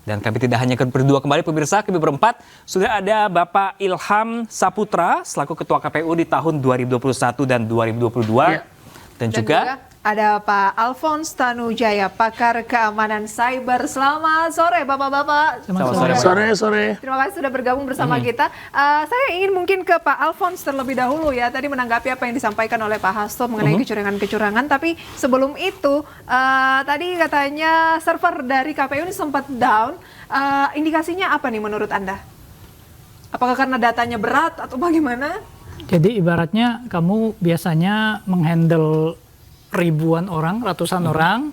Dan kami tidak hanya berdua kembali pemirsa, kami berempat. Sudah ada Bapak Ilham Saputra selaku Ketua KPU di tahun 2021 dan 2022. Ya. Dan juga ada Pak Alphonse Tanujaya, pakar keamanan cyber. Selamat sore Bapak-Bapak. Selamat sore. Terima kasih sudah bergabung bersama kita. Saya ingin mungkin ke Pak Alphonse terlebih dahulu ya. Tadi menanggapi apa yang disampaikan oleh Pak Hasto mengenai kecurangan-kecurangan. Tapi sebelum itu, tadi katanya server dari KPU ini sempat down. Indikasinya apa nih menurut Anda? Apakah karena datanya berat atau bagaimana? Jadi ibaratnya kamu biasanya menghandle ribuan orang, ratusan orang.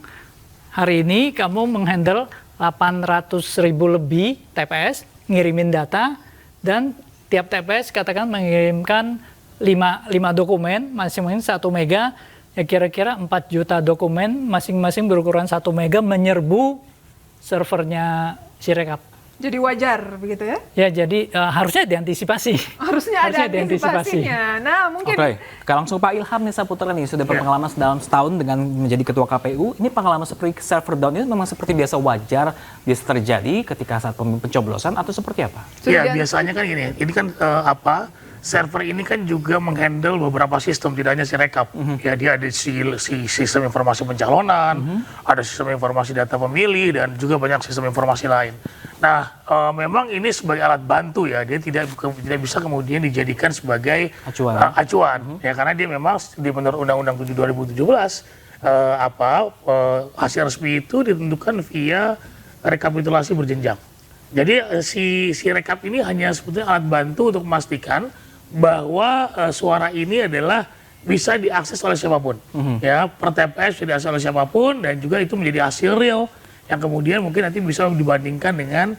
Hari ini kamu menghandle 800.000 lebih TPS, ngirimin data, dan tiap TPS katakan mengirimkan 5 dokumen, masing-masing 1 mega, ya kira-kira 4 juta dokumen, masing-masing berukuran 1 mega menyerbu servernya Sirekap. Jadi wajar begitu ya? Ya, jadi harusnya diantisipasi. Harusnya ada antisipasinya. Nah, mungkin Oke, langsung Pak Ilham nih Saputra nih sudah berpengalaman dalam setahun dengan menjadi Ketua KPU. Ini pengalaman seperti server down ini memang seperti biasa wajar biasa terjadi ketika saat pencoblosan atau seperti apa? Ya, biasanya kan gini. Ini kan server ini kan juga menghandle beberapa sistem, tidak hanya Sirekap. Ya, dia ada sistem informasi pencalonan, ada sistem informasi data pemilih, dan juga banyak sistem informasi lain. Nah, memang ini sebagai alat bantu ya, dia tidak bisa kemudian dijadikan sebagai acuan. Ya, karena dia memang di menurut Undang-Undang 7 2017 hasil resmi itu ditentukan via rekapitulasi berjenjang. Jadi si rekap ini hanya sebetulnya alat bantu untuk memastikan bahwa suara ini adalah bisa diakses oleh siapapun. Ya, per TPS bisa diakses oleh siapapun, dan juga itu menjadi hasil real yang kemudian mungkin nanti bisa dibandingkan dengan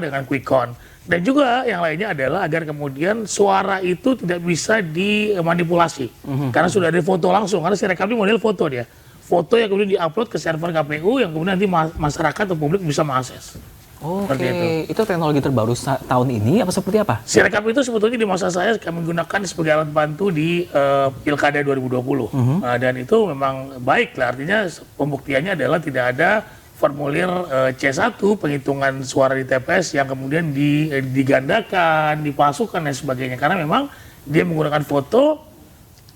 dengan quick count. Dan juga yang lainnya adalah agar kemudian suara itu tidak bisa dimanipulasi. Karena sudah ada foto langsung, karena si rekap ini model foto dia. Foto yang kemudian diupload ke server KPU yang kemudian nanti masyarakat atau publik bisa mengakses. Oke, itu teknologi terbaru tahun ini apa seperti apa? Sirekap itu sebetulnya di masa saya kami gunakan sebagai alat bantu di Pilkada 2020. Dan itu memang baik lah, artinya pembuktiannya adalah tidak ada formulir C1 penghitungan suara di TPS yang kemudian digandakan, dipalsukan dan sebagainya. Karena memang dia menggunakan foto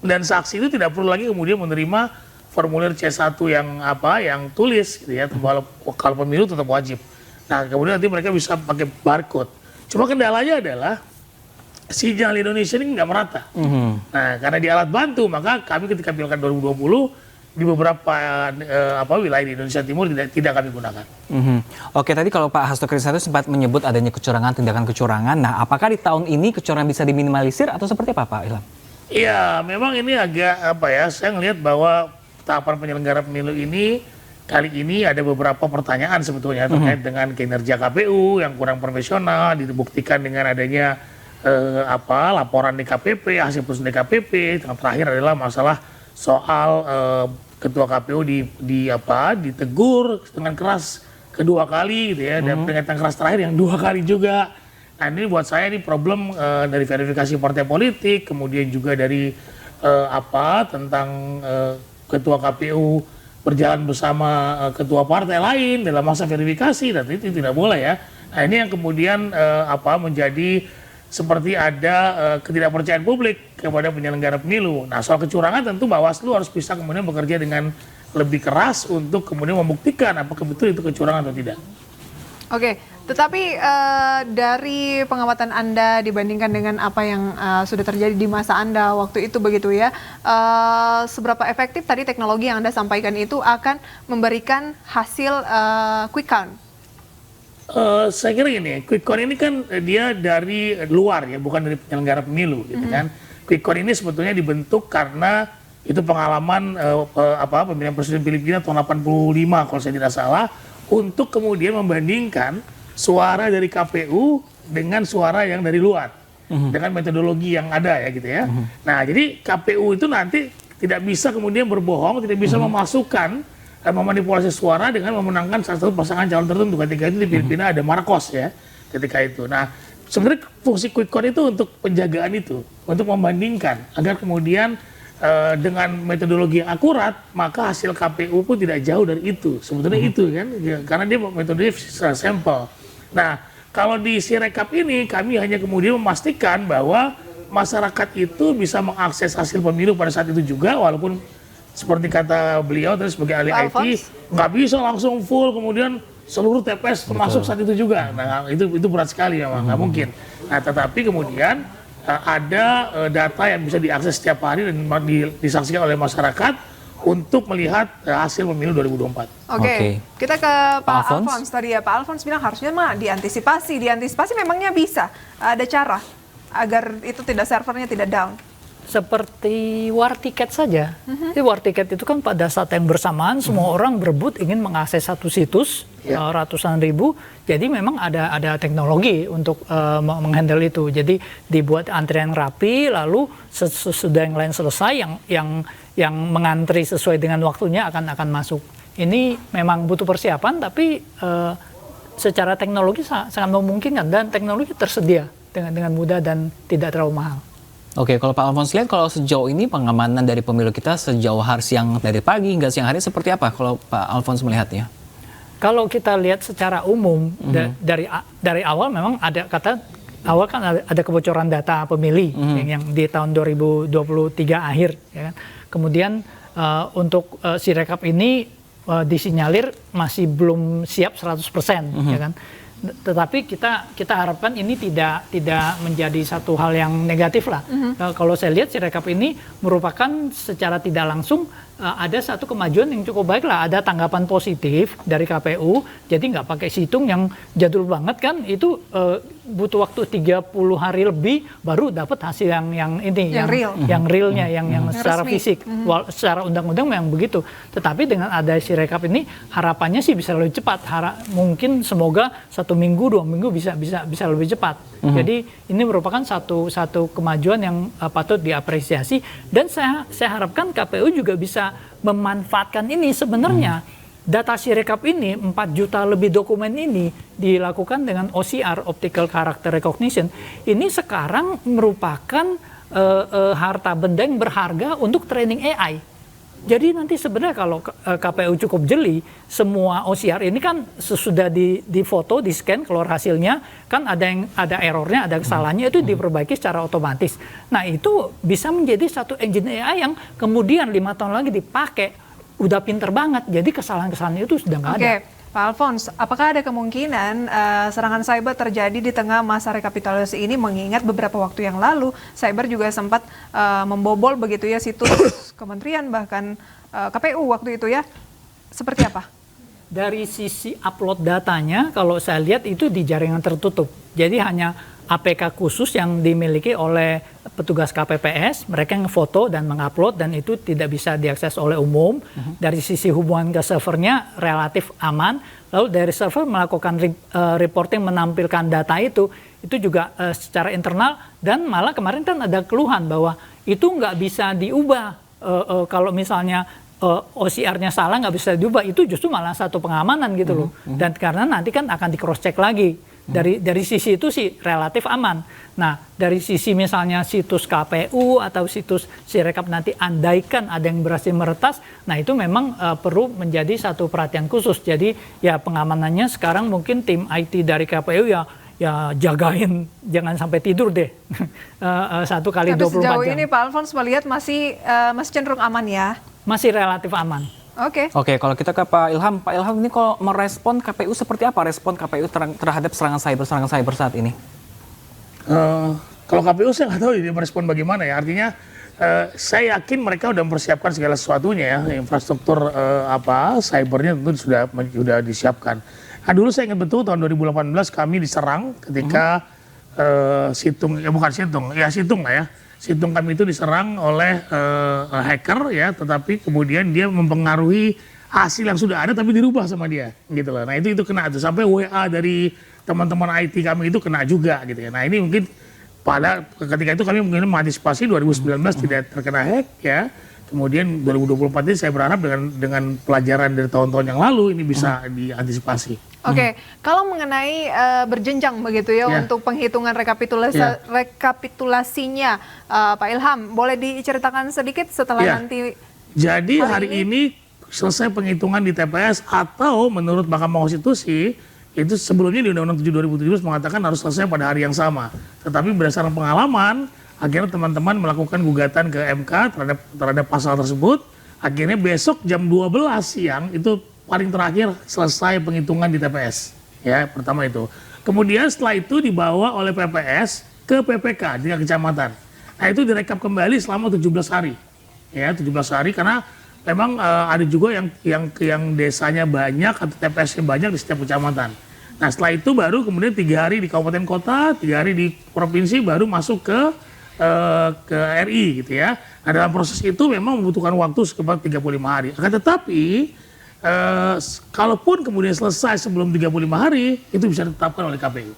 dan saksi itu tidak perlu lagi kemudian menerima formulir C1 yang tulis gitu ya. Kalau pemilu tetap wajib. Nah, kemudian nanti mereka bisa pakai barcode. Cuma kendalanya adalah sinyal Indonesia ini nggak merata. Nah, karena di alat bantu, maka kami ketika Pilkada 2020 di beberapa wilayah di Indonesia Timur tidak kami gunakan. Oke, tadi kalau Pak Hasto Kristianto sempat menyebut adanya tindakan kecurangan. Nah, apakah di tahun ini kecurangan bisa diminimalisir atau seperti apa, Pak Ilham? Iya, memang ini agak saya ngelihat bahwa tahapan penyelenggara pemilu ini kali ini ada beberapa pertanyaan sebetulnya terkait dengan kinerja KPU yang kurang profesional, dibuktikan dengan adanya laporan DKPP, hasil putusan DKPP. Yang terakhir adalah masalah soal ketua KPU ditegur dengan keras kedua kali gitu ya, dan peringatan keras terakhir yang 2 kali juga. Nah, ini buat saya ini problem dari verifikasi partai politik, kemudian juga dari tentang ketua KPU berjalan bersama ketua partai lain dalam masa verifikasi, dan itu tidak boleh ya. Nah, ini yang kemudian menjadi seperti ada ketidakpercayaan publik kepada penyelenggara pemilu. Nah, soal kecurangan tentu Bawaslu harus bisa kemudian bekerja dengan lebih keras untuk kemudian membuktikan apakah betul itu kecurangan atau tidak. Oke, tetapi dari pengamatan Anda dibandingkan dengan apa yang sudah terjadi di masa Anda waktu itu begitu ya, seberapa efektif tadi teknologi yang Anda sampaikan itu akan memberikan hasil quick count? Saya kira gini, quick count ini kan dia dari luar ya, bukan dari penyelenggara pemilu gitu kan. Quick count ini sebetulnya dibentuk karena itu pengalaman pemilihan presiden Filipina tahun 85 kalau saya tidak salah, untuk kemudian membandingkan suara dari KPU dengan suara yang dari luar dengan metodologi yang ada ya gitu ya. Nah, jadi KPU itu nanti tidak bisa kemudian berbohong, tidak bisa memasukkan memanipulasi suara dengan memenangkan salah satu pasangan calon tertentu. Ketika itu di Filipina ada Marcos ya ketika itu. Nah, sebenarnya fungsi quick count itu untuk penjagaan itu, untuk membandingkan agar kemudian dengan metodologi yang akurat, maka hasil KPU pun tidak jauh dari itu. Sebetulnya itu kan, ya, karena dia metodenya sampel. Nah, kalau di Sirekap ini kami hanya kemudian memastikan bahwa masyarakat itu bisa mengakses hasil pemilu pada saat itu juga, walaupun seperti kata beliau tadi sebagai ahli IT, nggak bisa langsung full kemudian seluruh TPS termasuk saat itu juga. Nah, itu berat sekali memang, nggak mungkin. Nah, tetapi kemudian ada data yang bisa diakses setiap hari dan disaksikan oleh masyarakat untuk melihat hasil pemilu 2024. Oke, kita ke Pak Alphonse. Alphonse tadi ya. Pak Alphonse bilang harusnya mah diantisipasi. Diantisipasi memangnya bisa. Ada cara agar itu servernya tidak down. Seperti war tiket saja. Jadi war tiket itu kan pada saat yang bersamaan semua orang berebut ingin mengakses satu situs ratusan ribu. Jadi memang ada teknologi untuk menghandle itu. Jadi dibuat antrian rapi, lalu sesudah yang lain selesai, yang mengantri sesuai dengan waktunya akan masuk. Ini memang butuh persiapan, tapi secara teknologi sangat memungkinkan dan teknologi tersedia dengan mudah dan tidak terlalu mahal. Oke, kalau Pak Alphonse lihat, kalau sejauh ini pengamanan dari pemilu kita sejauh hari siang dari pagi hingga siang hari seperti apa kalau Pak Alphonse melihatnya? Kalau kita lihat secara umum dari awal memang kan ada kebocoran data pemilih yang di tahun 2023 akhir, ya kan. Kemudian untuk Sirekap ini disinyalir masih belum siap 100%, ya kan. Tetapi kita harapkan ini tidak menjadi satu hal yang negatif lah. Kalau saya lihat Sirekap ini merupakan secara tidak langsung ada satu kemajuan yang cukup baik lah. Ada tanggapan positif dari KPU, jadi nggak pakai situng yang jadul banget kan, itu butuh waktu 30 hari lebih baru dapat hasil yang ini, yang real. yang realnya, yang secara resmi. fisik. Secara undang-undang memang begitu. Tetapi dengan ada Sirekap ini harapannya sih bisa lebih cepat. Mungkin semoga 1 minggu 2 minggu bisa lebih cepat. Jadi ini merupakan satu kemajuan yang patut diapresiasi, dan saya harapkan KPU juga bisa memanfaatkan ini. Sebenarnya data Sirekap ini 4 juta lebih dokumen ini dilakukan dengan OCR, Optical Character Recognition. Ini sekarang merupakan harta benda yang berharga untuk training AI. Jadi nanti sebenarnya kalau KPU cukup jeli, semua OCR ini kan sesudah difoto, di scan, keluar hasilnya, kan ada errornya, ada kesalahannya, itu diperbaiki secara otomatis. Nah itu bisa menjadi satu engine AI yang kemudian 5 tahun lagi dipakai, udah pinter banget, jadi kesalahan-kesalahan itu sudah nggak ada. Oke, Pak Alphonse, apakah ada kemungkinan serangan cyber terjadi di tengah masa rekapitulasi ini, mengingat beberapa waktu yang lalu cyber juga sempat membobol begitu ya situs kementerian bahkan KPU waktu itu ya, seperti apa? Dari sisi upload datanya, kalau saya lihat itu di jaringan tertutup, jadi hanya APK khusus yang dimiliki oleh petugas KPPS, mereka yang foto dan mengupload, dan itu tidak bisa diakses oleh umum. Dari sisi hubungan ke servernya relatif aman. Lalu dari server melakukan reporting, menampilkan data itu juga secara internal, dan malah kemarin kan ada keluhan bahwa itu nggak bisa diubah. Kalau misalnya OCR-nya salah nggak bisa diubah, itu justru malah satu pengamanan gitu loh. Dan karena nanti kan akan di cross check lagi. Dari sisi itu sih relatif aman. Nah, dari sisi misalnya situs KPU atau situs Sirekap nanti andaikan ada yang berhasil meretas, nah itu memang perlu menjadi satu perhatian khusus. Jadi ya pengamanannya sekarang mungkin tim IT dari KPU ya jagain, jangan sampai tidur deh. 1 kali 24 jam. Tapi sejauh ini Pak Alphonse melihat masih cenderung aman ya? Masih relatif aman. Oke, kalau kita ke Pak Ilham ini kalau merespon KPU seperti apa respon KPU terhadap serangan cyber saat ini? Kalau KPU saya nggak tahu ini merespon bagaimana ya. Artinya saya yakin mereka sudah mempersiapkan segala sesuatunya ya. Infrastruktur cybernya tentu sudah disiapkan. Nah, dulu saya ingat betul tahun 2018 kami diserang ketika Situng lah ya. Situng kami itu diserang oleh hacker ya, tetapi kemudian dia mempengaruhi hasil yang sudah ada tapi dirubah sama dia gitu loh. Nah itu kena tuh, sampai WA dari teman-teman IT kami itu kena juga gitu ya. Nah ini mungkin pada ketika itu kami mungkin mengantisipasi 2019 tidak terkena hack ya. Kemudian 2024 ini saya berharap dengan pelajaran dari tahun-tahun yang lalu ini bisa diantisipasi. Oke, kalau mengenai berjenjang begitu ya Ya. untuk penghitungan Ya. rekapitulasinya, Pak Ilham, boleh diceritakan sedikit setelah Ya. nanti Jadi Hari hari ini selesai penghitungan di TPS atau menurut Mahkamah Konstitusi itu sebelumnya di Undang-Undang 7 2017 mengatakan harus selesai pada hari yang sama. Tetapi berdasarkan pengalaman, akhirnya teman-teman melakukan gugatan ke MK terhadap pasal tersebut. Akhirnya besok jam 12 siang itu paling terakhir selesai penghitungan di TPS. Ya, pertama itu. Kemudian setelah itu dibawa oleh PPS ke PPK di kecamatan. Nah, itu direkap kembali selama 17 hari. Ya, 17 hari karena memang ada juga yang desanya banyak atau TPS-nya banyak di setiap kecamatan. Nah, setelah itu baru kemudian 3 hari di kabupaten kota, 3 hari di provinsi, baru masuk ke RI gitu ya. Nah, dalam proses itu memang membutuhkan waktu sekitar 35 hari. Akan tetapi kalaupun kemudian selesai sebelum 35 hari, itu bisa ditetapkan oleh KPU.